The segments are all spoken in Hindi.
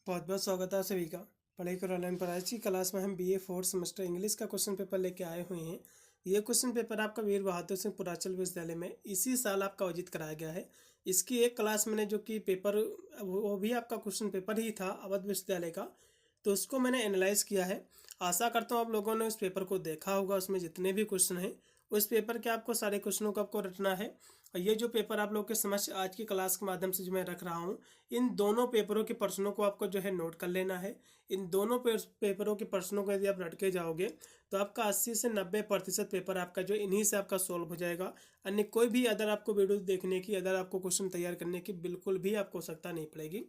बहुत बहुत स्वागत है सभी का। पढ़ाई करो ऑनलाइन पर। आज की क्लास में हम बीए फोर्थ सेमेस्टर इंग्लिश का क्वेश्चन पेपर लेके आए हुए हैं। ये क्वेश्चन पेपर आपका वीर बहादुर सिंह पुराचल विश्वविद्यालय में इसी साल आपका आयोजित कराया गया है। इसकी एक क्लास मैंने जो कि पेपर वो भी आपका क्वेश्चन पेपर ही था अवध विश्वविद्यालय का, तो उसको मैंने एनालाइज किया है। आशा करता हूँ आप लोगों ने उस पेपर को देखा होगा। उसमें जितने भी क्वेश्चन हैं उस पेपर के आपको सारे क्वेश्चनों को आपको रटना है। और ये जो पेपर आप लोग के समझ आज की क्लास के माध्यम से जो मैं रख रहा हूँ, इन दोनों पेपरों के प्रश्नों को आपको जो है नोट कर लेना है। इन दोनों पेपरों के प्रश्नों को यदि आप रट के जाओगे तो आपका 80 से 90% पेपर आपका जो इन्हीं से आपका सॉल्व हो जाएगा। अन्य कोई भी अदर आपको वीडियो देखने की, अदर आपको क्वेश्चन तैयार करने की बिल्कुल भी आपको आवश्यकता नहीं पड़ेगी।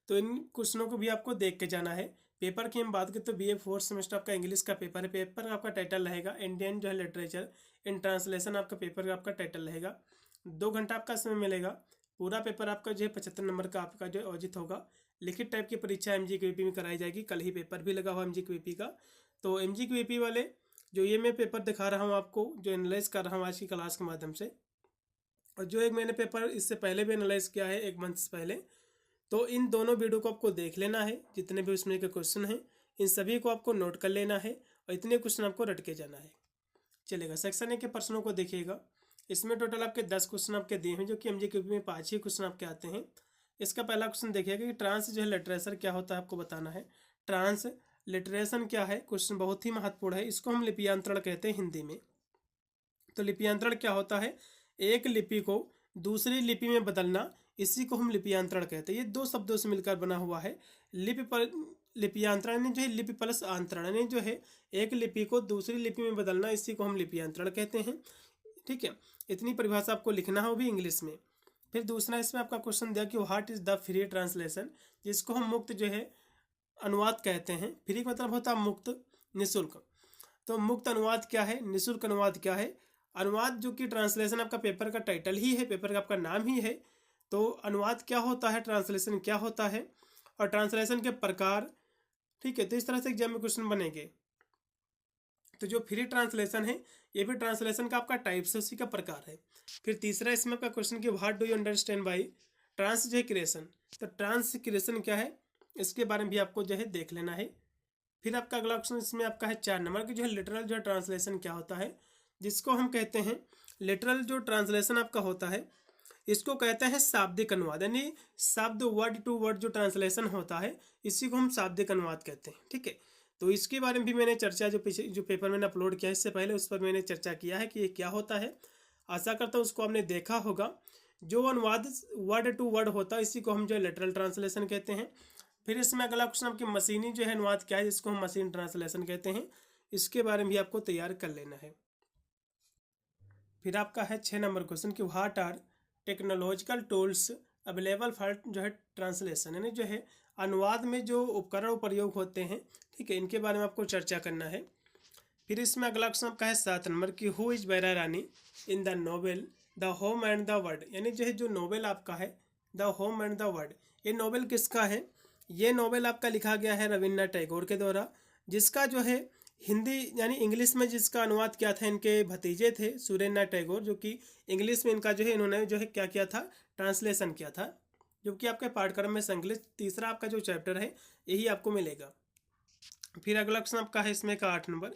तो इन क्वेश्चनों को भी आपको देख के जाना है। पेपर की हम बात करें तो बीए फोर्थ सेमेस्टर आपका इंग्लिश का पेपर है। पेपर का आपका टाइटल रहेगा इंडियन जो है लिटरेचर इन ट्रांसलेशन। आपका पेपर का आपका टाइटल रहेगा। 2 घंटा आपका समय मिलेगा। पूरा पेपर आपका जो है 75 नंबर का आपका जो आयोजित होगा। लिखित टाइप की परीक्षा MGQP में कराई जाएगी। कल ही पेपर भी लगा हुआ MGQP का। तो MGQP वाले जो ये मैं पेपर दिखा रहा हूँ आपको, जो एनालाइज कर रहा हूँ आज की क्लास के माध्यम से, और जो एक मैंने पेपर इससे पहले भी एनालाइज किया है 1 मंथ पहले, तो इन दोनों वीडियो को आपको देख लेना है। जितने भी उसमें के क्वेश्चन हैं इन सभी को आपको नोट कर लेना है और इतने क्वेश्चन आपको रट के जाना है। चलेगा। सेक्शन ए के प्रश्नों को देखिएगा। इसमें टोटल आपके 10 क्वेश्चन आपके दिए हैं, जो कि MGQP में 5 ही क्वेश्चन आपके आते हैं। इसका पहला क्वेश्चन देखिएगा कि ट्रांस जो है लिटरेचर क्या होता है, आपको बताना है। ट्रांस लिटरेशन क्या है, क्वेश्चन बहुत ही महत्वपूर्ण है। इसको हम लिपियांतरण कहते हैं हिंदी में। तो लिपियांतरण क्या होता है? एक लिपि को दूसरी लिपि में बदलना, इसी को हम लिपियांतरण कहते हैं। ये 2 शब्दों से मिलकर बना हुआ है। लिपियांतरण जो है लिपि प्लस आंतरण जो है, एक लिपि को दूसरी लिपि में बदलना, इसी को हम लिपियांतरण कहते हैं। ठीक है, इतनी परिभाषा आपको लिखना है, वो भी इंग्लिश में। फिर दूसरा इसमें आपका क्वेश्चन दिया कि what is the free translation, जिसको हम मुक्त जो है अनुवाद कहते हैं। फ्री का मतलब होता है मुक्त, निःशुल्क। तो मुक्त अनुवाद क्या है, निःशुल्क अनुवाद क्या है? अनुवाद जो कि ट्रांसलेशन आपका पेपर का टाइटल ही है, पेपर का आपका नाम ही है। तो अनुवाद क्या होता है, ट्रांसलेशन क्या होता है, और ट्रांसलेशन के प्रकार। ठीक है, तो इस तरह से एग्जाम में क्वेश्चन बनेंगे। तो जो फ्री ट्रांसलेशन है ये भी ट्रांसलेशन का आपका टाइप से, उसी का प्रकार है। फिर तीसरा इसमें आपका क्वेश्चन कि what do you understand by trans जो है क्रिएशन। तो ट्रांस क्रिएशन क्या है, इसके बारे में भी आपको जो है देख लेना है। फिर आपका अगला क्वेश्चन इसमें आपका है 4 नंबर की, जो है लिटरल जो है ट्रांसलेशन क्या होता है, जिसको हम कहते हैं लिटरल जो ट्रांसलेशन आपका होता है, इसको कहते हैं शाब्दिक अनुवाद। यानी शब्द वर्ड टू वर्ड जो ट्रांसलेशन होता है, इसी को हम शाब्दिक अनुवाद कहते हैं। ठीक है, तो इसके बारे में भी मैंने चर्चा जो पीछे जो पेपर मैंने अपलोड किया इससे पहले, उस पर मैंने चर्चा किया है कि ये क्या होता है। आशा करता हूँ उसको आपने देखा होगा। जो अनुवाद वर्ड टू वर्ड होता है, इसी को हम जो है लिटरल ट्रांसलेशन कहते हैं। फिर इसमें अगला क्वेश्चन आपकी मशीनी जो है अनुवाद क्या है, जिसको हम मशीन ट्रांसलेशन कहते हैं। इसके बारे में भी आपको तैयार कर लेना है। फिर आपका है 6 नंबर क्वेश्चन कि what are technological tools available for जो है ट्रांसलेशन, यानी जो है अनुवाद में जो उपकरण प्रयोग होते हैं। ठीक है, इनके बारे में आपको चर्चा करना है। फिर इसमें अगला क्वेश्चन आपका है 7 नंबर की who is Bara Rani in the novel the home and the world, यानी जो है जो नोवेल आपका है the home and the world, ये नोवेल किसका है? ये नोवेल आपका लिखा गया है रविन्द्रनाथ टैगोर के द्वारा, जिसका जो है हिंदी यानी इंग्लिश में जिसका अनुवाद किया था इनके भतीजे थे सुरेंद्रनाथ टैगोर, जो कि इंग्लिश में इनका जो है इन्होंने जो है क्या किया था, ट्रांसलेशन किया था, जो कि आपके पाठ्यक्रम में संकलित तीसरा आपका जो चैप्टर है यही आपको मिलेगा। फिर अगला क्वेश्चन आपका है इसमें का 8 नंबर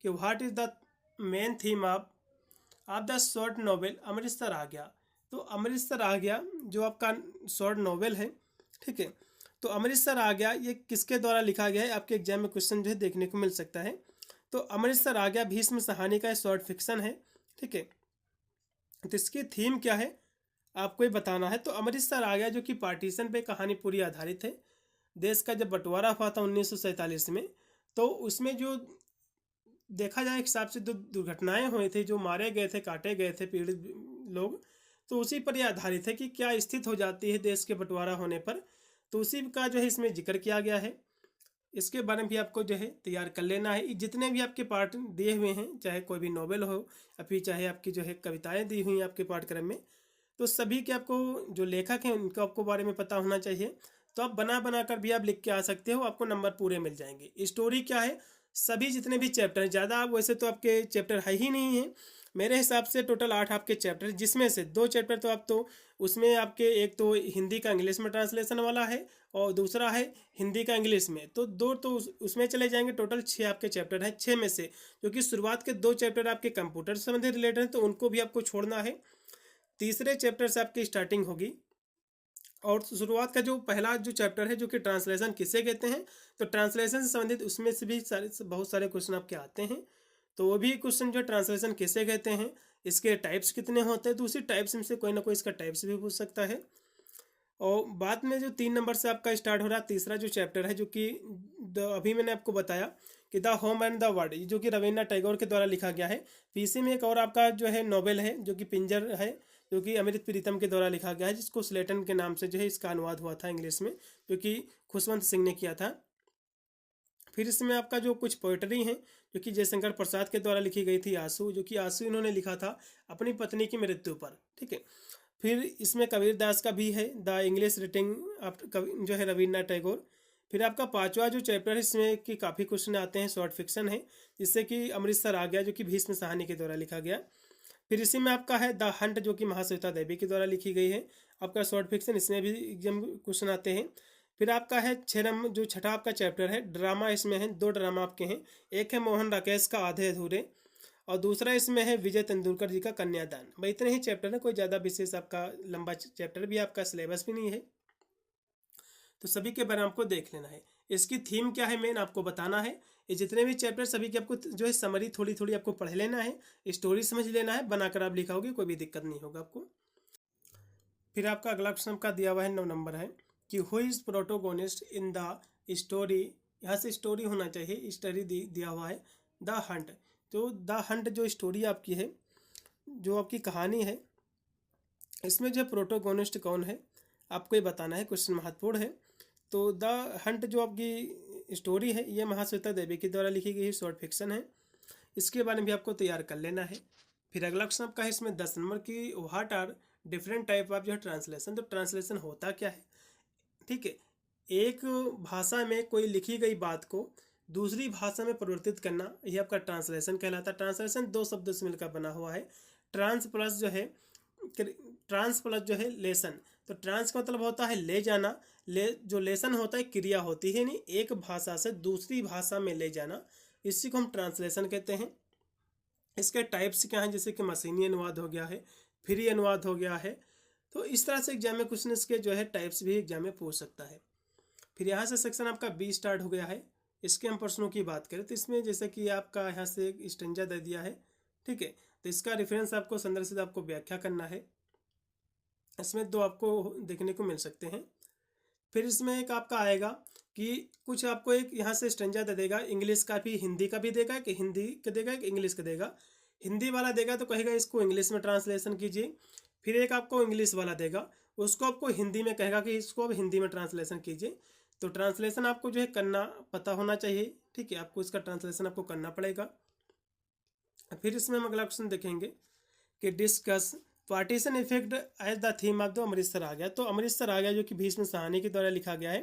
कि what is the main theme of the short novel Amritsar आ गया। तो अमृतसर आ गया जो आपका शॉर्ट नॉवेल है, ठीक है, तो अमृतसर आ गया ये किसके द्वारा लिखा गया है, आपके एग्जाम में क्वेश्चन जो है देखने को मिल सकता है। तो अमृतसर आ गया भीष्म सहानी का शॉर्ट फिक्शन है। ठीक है, तो इसकी थीम क्या है आपको ही बताना है। तो अमृतसर आ गया जो कि पार्टीशन पे कहानी पूरी आधारित है। देश का जब बंटवारा हुआ था 1947 में, तो उसमें जो देखा जाए हिसाब से जो दुर्घटनाएं हुई थी, जो मारे गए थे, काटे गए थे पीड़ित लोग, तो उसी पर यह आधारित है कि क्या स्थिति हो जाती है देश के बंटवारा होने पर। तो उसी का जो है इसमें जिक्र किया गया है। इसके बारे में भी आपको जो है तैयार कर लेना है। जितने भी आपके पार्ट दिए हुए हैं, चाहे कोई भी नॉवेल हो या फिर चाहे आपकी जो है कविताएं दी हुई हैं आपके पाठ्यक्रम में, तो सभी के आपको जो लेखक हैं उनका आपको बारे में पता होना चाहिए। तो आप बना बना कर भी आप लिख के आ सकते हो, आपको नंबर पूरे मिल जाएंगे। स्टोरी क्या है, सभी जितने भी चैप्टर हैं, ज़्यादा वैसे तो आपके चैप्टर है ही नहीं है, मेरे हिसाब से टोटल 8 आपके चैप्टर, जिसमें से 2 चैप्टर तो आप तो उसमें आपके, एक तो हिंदी का इंग्लिश में ट्रांसलेशन वाला है और दूसरा है हिंदी का इंग्लिश में, तो 2 तो उसमें चले जाएंगे। टोटल 6 आपके चैप्टर हैं। 6 में से जो कि शुरुआत के 2 चैप्टर आपके कंप्यूटर से संबंधित रिलेटेड हैं, तो उनको भी आपको छोड़ना है। तीसरे चैप्टर से आपकी स्टार्टिंग होगी। और शुरुआत का जो पहला जो चैप्टर है जो कि ट्रांसलेशन किसे कहते हैं, तो ट्रांसलेशन से संबंधित उसमें से भी बहुत सारे क्वेश्चन आपके आते हैं। तो वो भी क्वेश्चन जो ट्रांसलेशन किसे कहते हैं, इसके टाइप्स कितने होते हैं, तो उसी टाइप्स में से कोई ना कोई इसका टाइप्स भी पूछ सकता है। और बाद में जो 3 नंबर से आपका स्टार्ट हो रहा है तीसरा जो चैप्टर है, जो कि अभी मैंने आपको बताया कि the home and the world, जो कि रविन्द्रनाथ टैगोर के द्वारा लिखा गया है। पीसी में एक और आपका जो है नोवेल है जो कि पिंजर है, जो कि अमृत प्रीतम के द्वारा लिखा गया है, जिसको स्लेटन के नाम से जो है इसका अनुवाद हुआ था इंग्लिश में, जो कि खुशवंत सिंह ने किया था। फिर इसमें आपका जो कुछ पोइट्री हैं जो कि जयशंकर प्रसाद के द्वारा लिखी गई थी, आंसू, जो कि आंसू इन्होंने लिखा था अपनी पत्नी की मृत्यु पर, ठीक है। फिर इसमें कबीर दास का भी है, द इंग्लिश रिटिंग जो है रविन्द्रनाथ टैगोर। फिर आपका 5वां जो चैप्टर है, इसमें कि काफ़ी क्वेश्चन आते हैं, शॉर्ट फिक्शन है, जिससे कि अमृतसर आ गया, जो कि भीष्म साहनी के द्वारा लिखा गया। फिर इसी में आपका है द हंट, जो कि महाश्वेता देवी के द्वारा लिखी गई है, आपका शॉर्ट फिक्शन, इसमें भी एग्जाम क्वेश्चन आते हैं। फिर आपका है 6 नंबर जो छठा आपका चैप्टर है ड्रामा, इसमें है 2 ड्रामा आपके हैं, एक है मोहन राकेश का आधे अधूरे, और दूसरा इसमें है विजय तेंदुलकर जी का कन्यादान। भाई इतने ही चैप्टर है, कोई ज़्यादा विशेष आपका लंबा चैप्टर भी आपका सिलेबस भी नहीं है, तो सभी के बारे में आपको देख लेना है। इसकी थीम क्या है मेन आपको बताना है। ये जितने भी चैप्टर सभी की आपको जो है समरी थोड़ी थोड़ी आपको पढ़ लेना है, स्टोरी समझ लेना है, बनाकर आप लिखाओगे कोई भी दिक्कत नहीं होगा आपको। फिर आपका अगला क्वेश्चन आपका दिया हुआ है 9 नंबर है कि who is protagonist in the story, यहाँ से स्टोरी होना चाहिए, स्टोरी दिया हुआ है द हंट। तो द हंट जो स्टोरी आपकी है, जो आपकी कहानी है, इसमें जो प्रोटोगोनिस्ट कौन है आपको ये बताना है, क्वेश्चन महत्वपूर्ण है। तो द हंट जो आपकी स्टोरी है ये महाश्वेता देवी के द्वारा लिखी गई शॉर्ट फिक्शन है, इसके बारे में भी आपको तैयार कर लेना है। फिर अगला क्वेश्चन आपका है इसमें 10 नंबर की, what are different type of जो है ट्रांसलेशन, तो ट्रांसलेशन होता क्या है, ठीक है। एक भाषा में कोई लिखी गई बात को दूसरी भाषा में परिवर्तित करना, यह आपका ट्रांसलेशन कहलाता है। ट्रांसलेशन 2 शब्दों से मिलकर बना हुआ है, ट्रांस प्लस जो है लेसन। तो ट्रांस का मतलब होता है ले जाना, जो लेसन होता है क्रिया होती है, नहीं एक भाषा से दूसरी भाषा में ले जाना, इसी को हम ट्रांसलेशन कहते हैं। इसके टाइप्स क्या हैं, जैसे कि मशीनी अनुवाद हो गया है, फ्री अनुवाद हो गया है। तो इस तरह से एग्जाम में क्वेश्चन इसके जो है टाइप्स भी एग्जाम में पूछ सकता है। फिर यहाँ से सेक्शन आपका बी स्टार्ट हो गया है। इसके हम प्रश्नों की बात करें तो इसमें जैसे कि आपका यहाँ से एक स्टेंजा दे दिया है, ठीक है। तो इसका रेफरेंस आपको संदर्भ से आपको व्याख्या करना है, इसमें 2 आपको देखने को मिल सकते हैं। फिर इसमें एक आपका आएगा कि कुछ आपको एक यहाँ से स्टेंजा दे देगा, इंग्लिश का भी हिंदी का भी देगा, कि हिंदी का देगा कि इंग्लिश का देगा। हिंदी वाला देगा तो कहेगा इसको इंग्लिश में ट्रांसलेशन कीजिए। फिर एक आपको इंग्लिश वाला देगा, उसको आपको हिंदी में कहेगा कि इसको अब हिंदी में ट्रांसलेशन कीजिए। तो ट्रांसलेशन आपको जो है करना पता होना चाहिए, ठीक है, आपको इसका ट्रांसलेशन आपको करना पड़ेगा। फिर इसमें हम अगला क्वेश्चन देखेंगे कि discuss partition effect as the theme of the Amritsar आ गया। तो अमृतसर आ गया जो कि भीष्म साहनी के द्वारा लिखा गया है।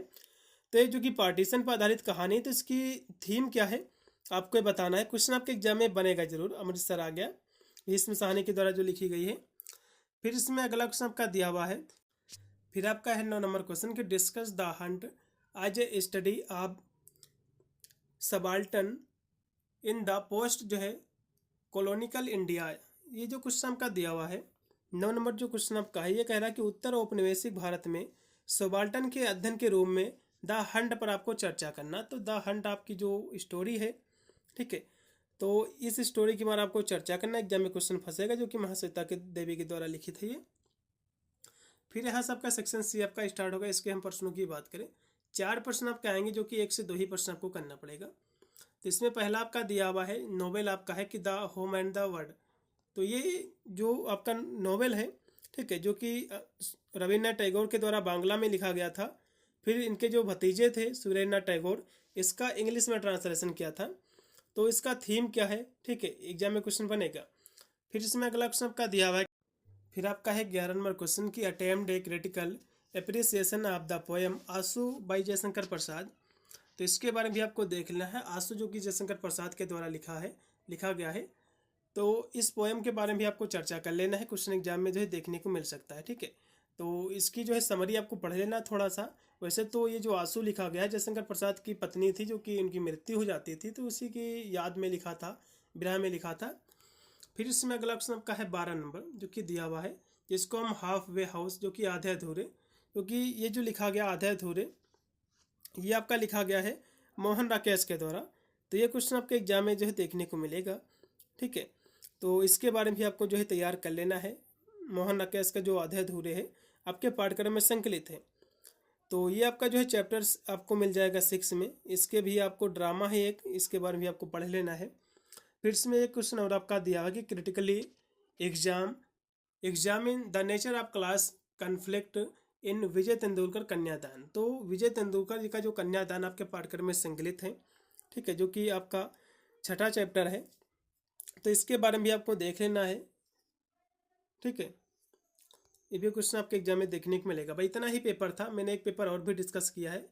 तो ये जो कि पार्टीशन पर आधारित कहानी है, तो इसकी थीम क्या है आपको ये बताना है। क्वेश्चन आपके एग्जाम में बनेगा जरूर, अमृतसर आ गया भीष्म साहनी के द्वारा जो लिखी गई है। फिर इसमें अगला क्वेश्चन आपका दिया हुआ है, फिर आपका है 9 नंबर क्वेश्चन कि discuss the hunt as a study of subaltern in the post जो है कॉलोनिकल इंडिया। ये जो क्वेश्चन आपका दिया हुआ है 9 नंबर जो क्वेश्चन आपका है, ये कह रहा है कि उत्तर औपनिवेशिक भारत में सबाल्टन के अध्ययन के रूप में द हंट पर आपको चर्चा करना। तो द हंट आपकी जो स्टोरी है, ठीक है, तो इस स्टोरी के बारे में आपको चर्चा करना। एग्जाम में क्वेश्चन फंसेगा जो कि महाश्वेता के देवी के द्वारा लिखित है ये। फिर यहाँ से आपका सेक्शन सी आपका स्टार्ट होगा। इसके हम प्रश्नों की बात करें, 4 प्रश्न आपके आएंगे जो कि 1 से 2 ही प्रश्न आपको करना पड़ेगा। तो इसमें पहला आपका दिया हुआ है नोवेल आपका है कि the home and the world. तो ये जो आपका नोवेल है, ठीक है, जो कि रविन्द्रनाथ टैगोर के द्वारा बांग्ला में लिखा गया था। फिर इनके जो भतीजे थे सुरेंद्रनाथ टैगोर, इसका इंग्लिश में ट्रांसलेशन किया था। तो इसका थीम क्या है, ठीक है, एग्जाम में क्वेश्चन बनेगा। फिर इसमें अगला क्वेश्चन आपका दिया हुआ है, फिर आपका है 11 नंबर क्वेश्चन की attempt a critical appreciation of the poem आंसू बाई जयशंकर प्रसाद। तो इसके बारे में भी आपको देख लेना है। आंसू जो कि जयशंकर प्रसाद के द्वारा लिखा गया है। तो इस पोएम के बारे में भी आपको चर्चा कर लेना है, क्वेश्चन एग्जाम में जो है देखने को मिल सकता है। ठीक है, तो इसकी जो है समरी आपको पढ़ लेना थोड़ा सा। वैसे तो ये जो आंसू लिखा गया है जयशंकर प्रसाद की पत्नी थी जो कि उनकी मृत्यु हो जाती थी, तो उसी की याद में लिखा था, विरह में लिखा था। फिर इसमें अगला क्वेश्चन आपका है 12 नंबर जो कि दिया हुआ है, जिसको हम हाफ वे हाउस जो कि आधे अधूरे, क्योंकि ये जो लिखा गया आधे अधूरे ये आपका लिखा गया है मोहन राकेश के द्वारा। तो ये क्वेश्चन आपके एग्जाम में जो है देखने को मिलेगा। ठीक है, तो इसके बारे में भी आपको जो है तैयार कर लेना है। मोहन राकेश का जो आधे अधूरे है आपके पाठ्यक्रम में संकलित है। तो ये आपका जो है चैप्टर्स आपको मिल जाएगा 6 में। इसके भी आपको ड्रामा है एक, इसके बारे में भी आपको पढ़ लेना है। फिर इसमें एक क्वेश्चन और आपका दिया हुआ कि critically examine the nature of class conflict in Vijay Tendulkar Kanyadaan. तो विजय तेंदुलकर जी का जो कन्यादान आपके पाठ्यक्रम में संकलित है। ठीक है, जो कि आपका 6ठा चैप्टर है, तो इसके बारे में भी आपको देख लेना है। ठीक है, ये भी क्वेश्चन आपके एग्जाम में देखने को मिलेगा। भाई इतना ही पेपर था, मैंने एक पेपर और भी डिस्कस किया है,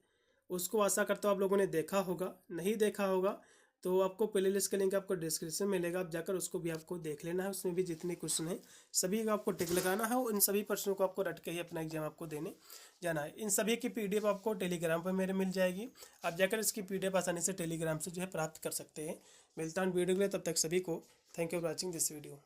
उसको आशा करता हूँ आप लोगों ने देखा होगा। नहीं देखा होगा तो आपको प्ले लिस्ट का लिंक आपको डिस्क्रिप्शन में मिलेगा, आप जाकर उसको भी आपको देख लेना है। उसमें भी जितने क्वेश्चन हैं सभी का आपको टिक लगाना है और इन सभी प्रश्नों को आपको रट के ही अपना एग्जाम आपको देने जाना है। इन सभी की PDF आपको टेलीग्राम पर मेरे मिल जाएगी, आप जाकर इसकी PDF आसानी से टेलीग्राम से जो है प्राप्त कर सकते हैं। मिलता हूँ वीडियो के लिए, तब तक सभी को thank you for watching this video.